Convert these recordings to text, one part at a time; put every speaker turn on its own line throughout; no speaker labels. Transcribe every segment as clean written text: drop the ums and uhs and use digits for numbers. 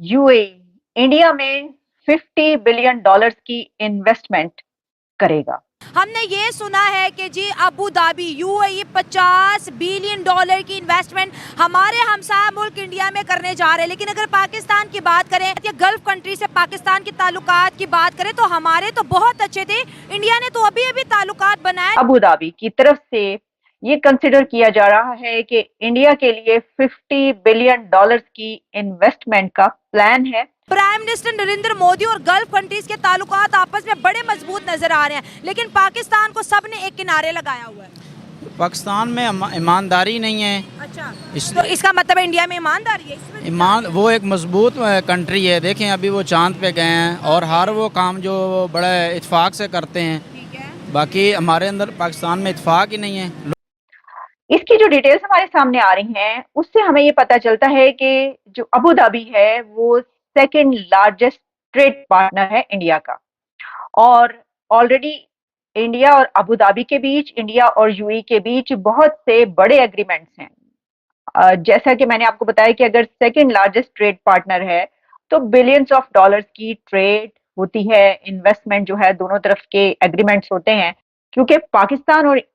UAE India में 50 billion dollars की investment करेगा।
हमने ये सुना है कि जी Abu Dhabi UAE 50 billion dollar की इन्वेस्टमेंट हमारे हमसाया मुल्क इंडिया में करने जा रहे हैं। लेकिन अगर पाकिस्तान की बात करें या गल्फ कंट्री से पाकिस्तान के ताल्लुकात की बात करें तो हमारे तो बहुत अच्छे थे। इंडिया ने तो अभी अभी ताल्लुकात बनाए।
अबू धाबी की तरफ से ये कंसिडर किया जा रहा है कि इंडिया के लिए 50 बिलियन डॉलर्स की इन्वेस्टमेंट का प्लान है।
प्राइम मिनिस्टर नरेंद्र मोदी और गल्फ कंट्रीज के ताल्लुकात आपस में बड़े मजबूत नजर आ रहे हैं, लेकिन पाकिस्तान को सबने एक किनारे लगाया हुआ है।
पाकिस्तान में ईमानदारी नहीं है।
अच्छा, तो इसका मतलब है इंडिया में ईमानदारी है।
ईमान वो एक मजबूत कंट्री है। देखें अभी वो चांद पे गए हैं और हर वो काम जो बड़े इत्फाक से करते हैं।
ठीक है।
बाकी हमारे अंदर पाकिस्तान में इत्फाक ही नहीं है।
इसकी जो डिटेल्स हमारे सामने आ रही हैं उससे हमें ये पता चलता है कि जो अबू धाबी है वो सेकंड लार्जेस्ट ट्रेड पार्टनर है इंडिया का। और ऑलरेडी इंडिया और अबू धाबी के बीच, इंडिया और यूएई के बीच बहुत से बड़े एग्रीमेंट्स हैं। जैसा कि मैंने आपको बताया कि अगर सेकंड लार्जेस्ट ट्रेड पार्टनर है तो बिलियंस ऑफ डॉलर्स की ट्रेड होती है, इन्वेस्टमेंट जो है दोनों तरफ के एग्रीमेंट्स होते हैं। क्योंकि पाकिस्तान और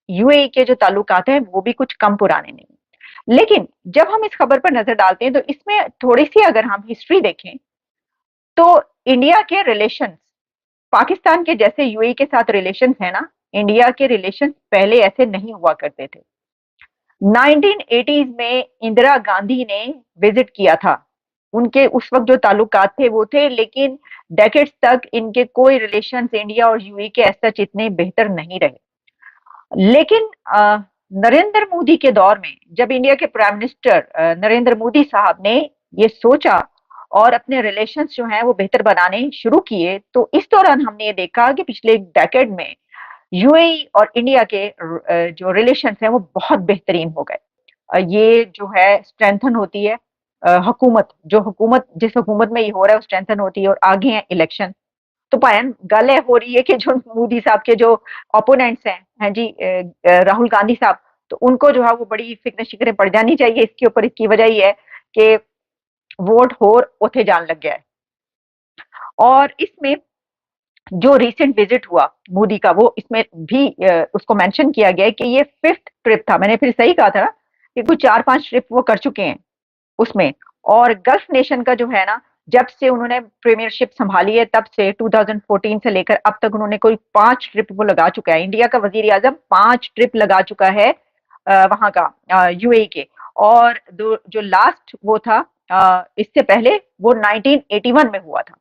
यूएई के जो ताल्लुकात हैं वो भी कुछ कम पुराने नहीं। लेकिन जब हम इस खबर पर नजर डालते हैं तो इसमें थोड़ी सी अगर हम हिस्ट्री देखें तो इंडिया के रिलेशंस पाकिस्तान के जैसे यूएई के साथ रिलेशंस है ना, इंडिया के रिलेशंस पहले ऐसे नहीं हुआ करते थे। 1980s में इंदिरा गांधी ने विजिट किया था। उनके उस वक्त जो ताल्लुकात थे वो थे, लेकिन डेकेड्स तक इनके कोई रिलेशंस इंडिया और यूएई के ऐसा इतने बेहतर नहीं रहे। लेकिन नरेंद्र मोदी के दौर में जब इंडिया के प्राइम मिनिस्टर नरेंद्र मोदी साहब ने ये सोचा और अपने रिलेशंस जो हैं वो बेहतर बनाने शुरू किए, तो इस दौरान हमने ये देखा कि पिछले एक डेकेड में यूएई और इंडिया के जो रिलेशंस हैं वो बहुत बेहतरीन हो गए। ये जो है स्ट्रेंथन होती है हुकूमत जिस हुकूमत में ये हो रहा है वो स्ट्रेंथन होती है। और आगे है इलेक्शन, तो पायन गल हो रही है कि जो मोदी साहब के जो ओपोनेंट्स हैं, हैं जी राहुल गांधी साहब, तो उनको जो है वो बड़ी फिक्र शिक्र पड़ जानी चाहिए इसके ऊपर। इसकी वजह ये है कि वोट होर उथे जान लग गया है। और इसमें जो रिसेंट विजिट हुआ मोदी का वो इसमें भी उसको मेंशन किया गया है कि ये 5th ट्रिप था। मैंने फिर सही कहा था ना कि कुछ 4-5 ट्रिप वो कर चुके हैं उसमें। और गल्फ नेशन का जो है ना, जब से उन्होंने प्रीमियरशिप संभाली है तब से 2014 से लेकर अब तक उन्होंने कोई 5 ट्रिप वो लगा चुका है। इंडिया का वजीर आजम 5 ट्रिप लगा चुका है वहां का यूएई के। और जो लास्ट वो था इससे पहले वो 1981 में हुआ था।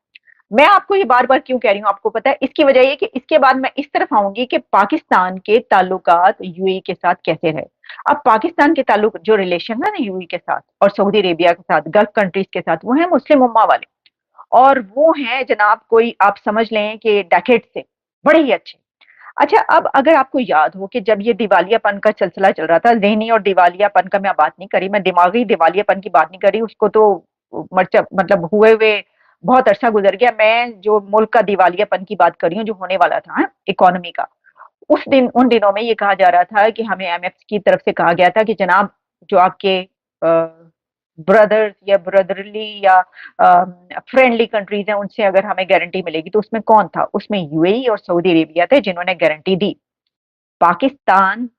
मैं आपको ये बार बार क्यों कह रही हूँ आपको पता है, इसकी वजह ये कि इसके बाद मैं इस तरफ आऊंगी कि पाकिस्तान के ताल्लुकात यूएई के साथ कैसे रहे। अब पाकिस्तान के ताल्लुक जो रिलेशन है ना यूएई के साथ और सऊदी अरेबिया के साथ, गल्फ कंट्रीज के साथ, वो है मुस्लिम उम्मा वाले। और वो हैं जनाब कोई आप समझ लें कि डेकेड से बड़े ही अच्छे। अच्छा, अब अगर आपको याद हो कि जब ये दिवालियापन का सिलसिला चल रहा था, ज़हनी और दिवालियापन का मैं बात नहीं करी, मैं दिमागी दिवालियापन की बात नहीं करी, उसको तो मर्चा मतलब हुए हुए बहुत अरसा गुजर गया। मैं जो मुल्क का दिवालियापन की बात कर रही हूँ जो होने वाला था इकोनॉमी का, उन दिनों में ये कहा जा रहा था कि हमें आईएमएफ की तरफ से कहा गया था कि जनाब जो आपके ब्रदर्स या ब्रदरली या फ्रेंडली कंट्रीज हैं उनसे अगर हमें गारंटी मिलेगी, तो उसमें कौन था? उसमें यूएई और सऊदी अरेबिया थे जिन्होंने गारंटी दी। पाकिस्तान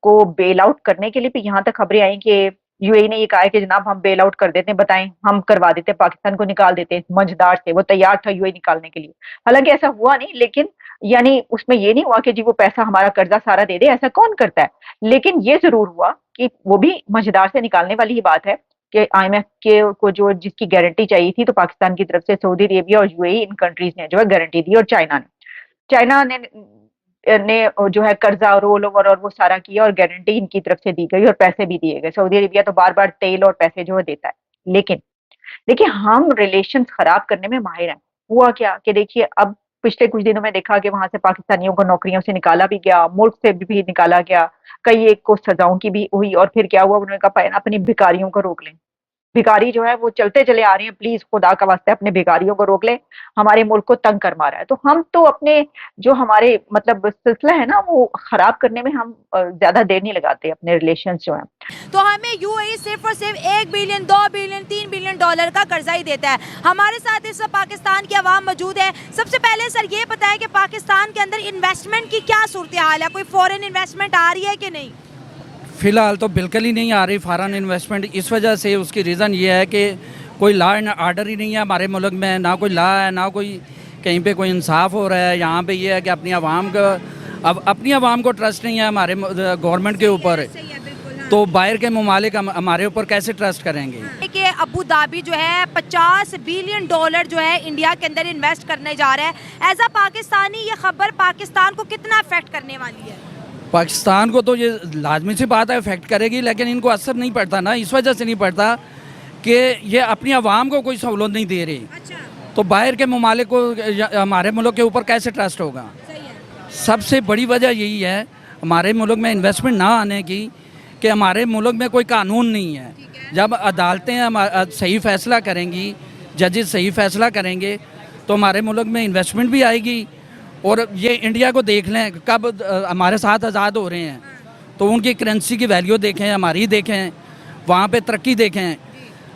को बेल आउट करने के लिए भी यहाँ तक खबरें आई कि यूएई ने ये कहा है कि जनाब हम बेल आउट कर देते हैं, बताएं हम करवा देते हैं, पाकिस्तान को निकाल देते हैं मझदार से। वो तैयार था यूएई निकालने के लिए। हालांकि ऐसा हुआ नहीं, लेकिन यानी उसमें ये नहीं हुआ कि जी वो पैसा हमारा कर्जा सारा दे दे, ऐसा कौन करता है। लेकिन ये जरूर हुआ कि वो भी मझदार से निकालने वाली ही बात है कि आईएमएफ के को जो जिसकी गारंटी चाहिए थी, तो पाकिस्तान की तरफ से सऊदी अरेबिया और यूएई इन कंट्रीज ने जो है गारंटी दी। और चाइना ने जो है कर्जा रोल ओवर और वो सारा किया और गारंटी इनकी तरफ से दी गई और पैसे भी दिए गए। सऊदी अरेबिया तो बार बार तेल और पैसे जो है देता है। लेकिन देखिए हम रिलेशंस खराब करने में माहिर हैं। हुआ क्या कि देखिए अब पिछले कुछ दिनों में देखा कि वहां से पाकिस्तानियों को नौकरियों से निकाला भी गया, मुल्क से भी निकाला गया, कई एक को सजाओं की भी हुई। और फिर क्या हुआ, उन्होंने कहा अपनी भिखारियों को रोक लें। भिखारी जो है वो चलते चले आ रहे हैं, प्लीज खुदा का वास्ते अपने भिखारियों को रोक ले, हमारे मुल्क को तंग कर मारा है। तो हम तो अपने जो हमारे मतलब सिलसिला है ना वो खराब करने में हम ज्यादा देर नहीं लगाते, अपने रिलेशन जो है।
तो हमें यूएई सिर्फ और सिर्फ 1 बिलियन 2 बिलियन 3 बिलियन डॉलर का कर्जा ही देता है। हमारे साथ इस वक्त पाकिस्तान की आवाम मौजूद है। सबसे पहले सर ये बताएं कि पाकिस्तान के अंदर इन्वेस्टमेंट की क्या सूरत हाल है, कोई फॉरेन इन्वेस्टमेंट आ रही है कि नहीं?
फ़िलहाल तो बिल्कुल ही नहीं आ रही फॉरेन इन्वेस्टमेंट। इस वजह से उसकी रीज़न ये है कि कोई लॉ एंड आर्डर ही नहीं है हमारे मुल्क में, ना कोई लॉ है, ना कोई कहीं पे कोई इंसाफ हो रहा है। यहाँ पे ये है कि अपनी आवाम को ट्रस्ट नहीं है हमारे गवर्नमेंट के ऊपर, तो बाहर के ममालिक हमारे ऊपर कैसे ट्रस्ट करेंगे।
कि अबू धाबी जो है 50 बिलियन डॉलर जो है इंडिया के अंदर इन्वेस्ट करने जा रहा है। एज अ पाकिस्तानी ये खबर पाकिस्तान को कितना अफेक्ट करने वाली है?
पाकिस्तान को तो ये लाजमी सी बात है इफेक्ट करेगी, लेकिन इनको असर नहीं पड़ता ना, इस वजह से नहीं पड़ता कि ये अपनी आवाम को कोई सहूलत नहीं दे रही।
अच्छा,
तो बाहर के ममालिक को हमारे मुल्क के ऊपर कैसे ट्रस्ट होगा।
सही है।
सबसे बड़ी वजह यही है हमारे मुल्क में इन्वेस्टमेंट ना आने की कि हमारे मुल्क में कोई कानून नहीं है। जब अदालतें सही फैसला करेंगी, जजेस सही फैसला करेंगे, तो हमारे मुल्क में इन्वेस्टमेंट भी आएगी। और ये इंडिया को देख लें, कब हमारे साथ आज़ाद हो रहे हैं, तो उनकी करेंसी की वैल्यू देखें, हमारी देखें, वहाँ पे तरक्की देखें।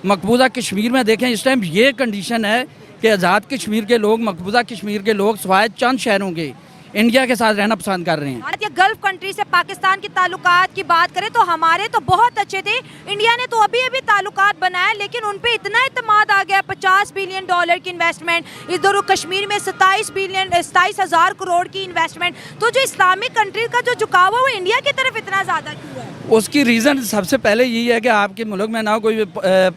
मकबूजा कश्मीर में देखें, इस टाइम ये कंडीशन है कि आज़ाद कश्मीर के लोग, मकबूजा कश्मीर के लोग सिवाय चंद शहरों के इंडिया के साथ रहना पसंद कर रहे हैं।
भारत या गल्फ कंट्री से पाकिस्तान की ताल्लुकात की बात करें तो हमारे तो बहुत अच्छे थे। इंडिया ने तो अभी अभी ताल्लुकात बनाए, लेकिन उन पे इतना इत्मीनान आ गया, 50 बिलियन डॉलर की इन्वेस्टमेंट, इधर कश्मीर में 27,000 करोड़ की इन्वेस्टमेंट। तो जो इस्लामिक कंट्री का जो झुकाव है वो इंडिया की तरफ इतना ज़्यादा क्यों है?
उसकी रीज़न सबसे पहले यही है कि आपके मुल्क में ना कोई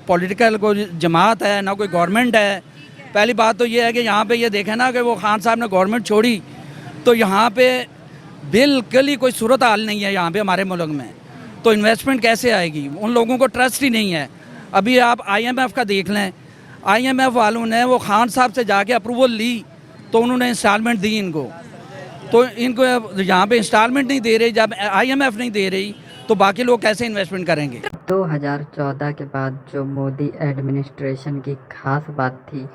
पॉलिटिकल कोई जमात है, ना कोई गवर्नमेंट है। पहली बात तो ये है कि यहाँ पे ये देखें ना कि वो खान साहब ने गवर्नमेंट छोड़ी तो यहाँ पे बिल्कुल ही कोई सूरत हाल नहीं है यहाँ पे हमारे मुल्क में, तो इन्वेस्टमेंट कैसे आएगी? उन लोगों को ट्रस्ट ही नहीं है। अभी आप IMF का देख लें, IMF वालों ने वो खान साहब से जाके अप्रूवल ली तो उन्होंने इंस्टॉलमेंट दी इनको, तो इनको यहाँ पे इंस्टॉलमेंट नहीं दे रही। जब IMF नहीं दे रही तो बाकी लोग कैसे इन्वेस्टमेंट करेंगे?
2014 के बाद जो मोदी एडमिनिस्ट्रेशन की खास बात थी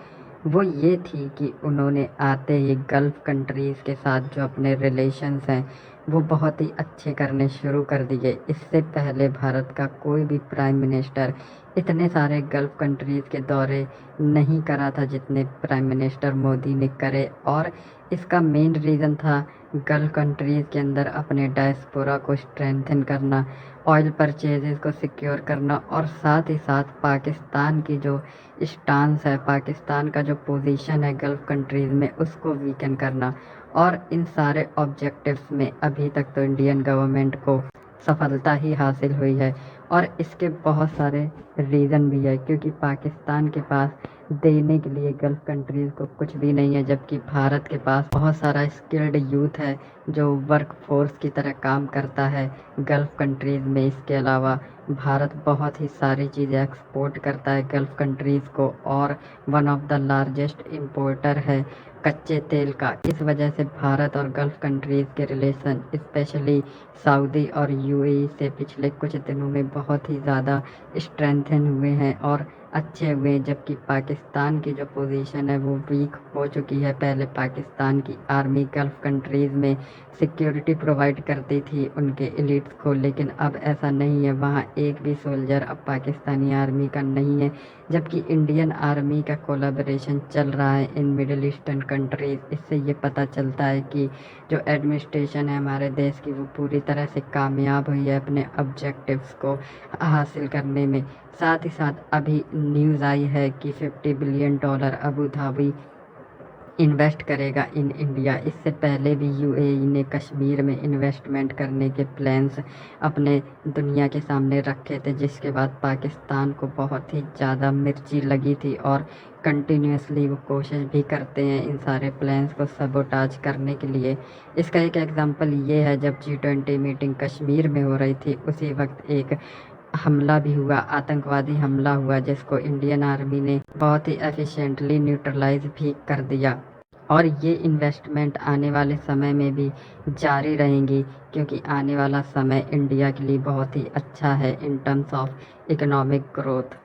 वो ये थी कि उन्होंने आते ही गल्फ़ कंट्रीज़ के साथ जो अपने रिलेशंस हैं वो बहुत ही अच्छे करने शुरू कर दिए। इससे पहले भारत का कोई भी प्राइम मिनिस्टर इतने सारे गल्फ़ कंट्रीज़ के दौरे नहीं करा था जितने प्राइम मिनिस्टर मोदी ने करे, और इसका मेन रीज़न था गल्फ़ कंट्रीज़ के अंदर अपने डायस्पोरा को स्ट्रेंथन करना, ऑयल परचेजेस को सिक्योर करना, और साथ ही साथ पाकिस्तान की जो स्टांस है, पाकिस्तान का जो पोजीशन है गल्फ़ कंट्रीज़ में, उसको वीकन करना। और इन सारे ऑब्जेक्टिव्स में अभी तक तो इंडियन गवर्नमेंट को सफलता ही हासिल हुई है, और इसके बहुत सारे रीज़न भी है, क्योंकि पाकिस्तान के पास देने के लिए गल्फ़ कंट्रीज़ को कुछ भी नहीं है, जबकि भारत के पास बहुत सारा स्किल्ड यूथ है जो वर्क फोर्स की तरह काम करता है गल्फ़ कंट्रीज़ में। इसके अलावा भारत बहुत ही सारी चीज़ें एक्सपोर्ट करता है गल्फ़ कंट्रीज़ को, और one of the largest importer है कच्चे तेल का। इस वजह से भारत और गल्फ़ कंट्रीज़ के रिलेशन स्पेशली सऊदी और UAE से पिछले कुछ दिनों में बहुत ही ज़्यादा स्ट्रेंथन हुए हैं और अच्छे हुए, जबकि पाकिस्तान की जो पोजीशन है वो वीक हो चुकी है। पहले पाकिस्तान की आर्मी गल्फ़ कंट्रीज़ में सिक्योरिटी प्रोवाइड करती थी उनके एलिट्स को, लेकिन अब ऐसा नहीं है, वहाँ एक भी सोल्जर अब पाकिस्तानी आर्मी का नहीं है, जबकि इंडियन आर्मी का कोलैबोरेशन चल रहा है इन मिडिल ईस्टर्न कंट्रीज़। इससे ये पता चलता है कि जो एडमिनिस्ट्रेशन है हमारे देश की वो पूरी तरह से कामयाब हुई है अपने ऑब्जेक्टिव्स को हासिल करने में। साथ ही साथ अभी न्यूज़ आई है कि $50 बिलियन अबू धाबी इन्वेस्ट करेगा इन इंडिया। इससे पहले भी UAE ने कश्मीर में इन्वेस्टमेंट करने के प्लान्स अपने दुनिया के सामने रखे थे, जिसके बाद पाकिस्तान को बहुत ही ज़्यादा मिर्ची लगी थी और कंटिन्यूसली वो कोशिश भी करते हैं इन सारे प्लान्स को सबोटाज करने के लिए। इसका एक एग्जांपल ये है, जब G20 मीटिंग कश्मीर में हो रही थी उसी वक्त एक हमला भी हुआ, आतंकवादी हमला हुआ, जिसको इंडियन आर्मी ने बहुत ही एफिशिएंटली न्यूट्रलाइज भी कर दिया। और ये इन्वेस्टमेंट आने वाले समय में भी जारी रहेंगी, क्योंकि आने वाला समय इंडिया के लिए बहुत ही अच्छा है in terms of economic growth.